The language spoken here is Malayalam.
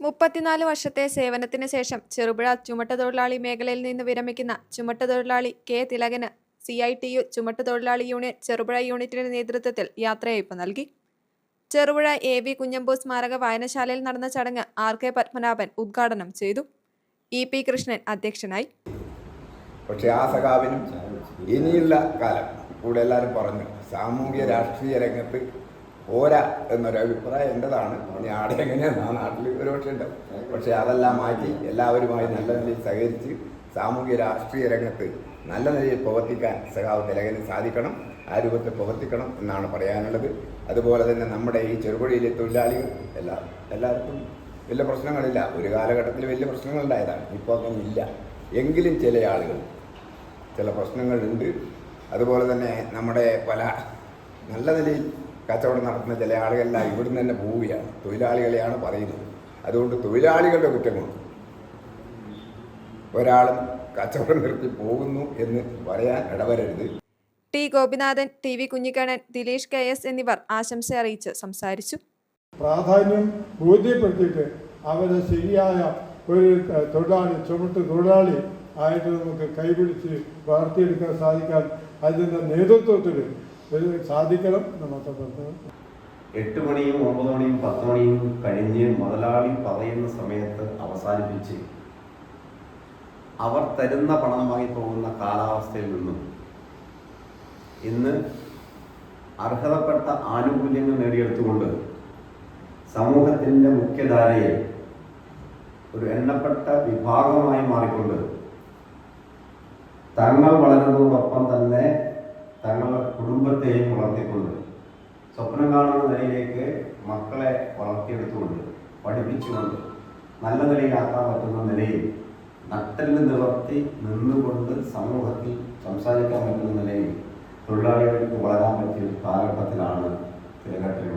34 വർഷത്തെ സേവനത്തിന് ശേഷം ചെറുപുഴ ചുമട്ടുതൊഴിലാളി മേഖലയിൽ നിന്ന് വിരമിക്കുന്ന ചുമട്ടുതൊഴിലാളി കെ തിലകന് CITU ചുമട്ടുതൊഴിലാളി യൂണിയൻ ചെറുപുഴ യൂണിറ്റിന്റെ നേതൃത്വത്തിൽ യാത്രയയപ്പ് നൽകി. ചെറുപുഴ AV കുഞ്ഞമ്പു സ്മാരക വായനശാലയിൽ നടന്ന ചടങ്ങ് RK പത്മനാഭൻ ഉദ്ഘാടനം ചെയ്തു. EP കൃഷ്ണൻ അധ്യക്ഷനായി. പക്ഷെ ആ സഖാവിനും ഇനിയുള്ള കാലം കൂടെ എല്ലാവരും പറഞ്ഞു സാമൂഹ്യ രാഷ്ട്രീയ രംഗത്ത് പോരാ എന്നൊരു അഭിപ്രായം എൻ്റെതാണ്. ഇനി ആടെ എങ്ങനെയാണ് ആ നാട്ടിൽ ഒരു പക്ഷേ ഉണ്ട്. പക്ഷേ അതെല്ലാം മാറ്റി എല്ലാവരുമായി നല്ല നിലയിൽ സഹകരിച്ച് സാമൂഹ്യ രാഷ്ട്രീയ രംഗത്ത് നല്ല നിലയിൽ പ്രവർത്തിക്കാൻ സഖാവ് തിലകന് സാധിക്കണം. ആ രൂപത്തിൽ പ്രവർത്തിക്കണം എന്നാണ് പറയാനുള്ളത്. അതുപോലെ തന്നെ നമ്മുടെ ഈ ചെറുപുഴയിലെ തൊഴിലാളികൾ എല്ലാവർക്കും വലിയ പ്രശ്നങ്ങളില്ല. ഒരു കാലഘട്ടത്തിൽ വലിയ പ്രശ്നങ്ങളുണ്ടായതാണ്. ഇപ്പോൾ അങ്ങനെ ഇല്ല. എങ്കിലും ചില ആളുകൾ ചില പ്രശ്നങ്ങളുണ്ട്. അതുപോലെ തന്നെ നമ്മുടെ പല നല്ല നിലയിൽ കച്ചവടം നടത്തുന്ന ചില ആളുകളെല്ലാം ഇവിടുന്ന് തന്നെ പോവുകയാണ്. തൊഴിലാളികളെയാണ് പറയുന്നത്. അതുകൊണ്ട് തൊഴിലാളികളുടെ കുറ്റം കൊണ്ട് ഒരാളും കച്ചവടം നിർത്തി പോകുന്നു എന്ന് പറയാൻ ഇടവരരുത്. T. Gopinathan, TV Kunhikannan, Dileesh KS എന്നിവർ ആശംസ അറിയിച്ച് സംസാരിച്ചു. പ്രാധാന്യം ബോധ്യപ്പെടുത്തിയിട്ട് അവരെ ശരിയായ ഒരു ചുമട്ട് തൊഴിലാളി ആയിട്ട് നമുക്ക് കൈപിടിച്ച് വളർത്തിയെടുക്കാൻ സാധിക്കാൻ അതിൻ്റെ നേതൃത്വത്തിൽ സാധിക്കണം. നമുക്ക് 8 മണിയും 9 മണിയും 10 മണിയും കഴിഞ്ഞ് മുതലാളി പറയുന്ന സമയത്ത് അവസാനിപ്പിച്ച് അവർ തരുന്ന പണമായി പോകുന്ന കാലാവസ്ഥയിൽ നിന്നും ഇന്ന് അർഹതപ്പെട്ട ആനുകൂല്യങ്ങൾ നേടിയെടുത്തുകൊണ്ട് സമൂഹത്തിൻ്റെ മുഖ്യധാരയിൽ ഒരു എണ്ണപ്പെട്ട വിഭാഗമായി മാറിക്കൊണ്ട് തങ്ങൾ വളരുന്നതോടൊപ്പം തന്നെ തങ്ങളുടെ കുടുംബത്തെയും വളർത്തിക്കൊണ്ട് സ്വപ്നം കാണുന്ന നിലയിലേക്ക് മക്കളെ വളർത്തിയെടുത്തുകൊണ്ട് പഠിപ്പിച്ചുകൊണ്ട് നല്ല നിലയിലാക്കാൻ പറ്റുന്ന നിലയിൽ നട്ടെല്ല് നിവർത്തി നിന്നുകൊണ്ട് സമൂഹത്തിൽ സംസാരിക്കാൻ പറ്റുന്ന നിലയിൽ തൊഴിലാളികൾക്ക് വളരാൻ പറ്റിയ കാലഘട്ടത്തിലാണ് തിലകത്തിൽ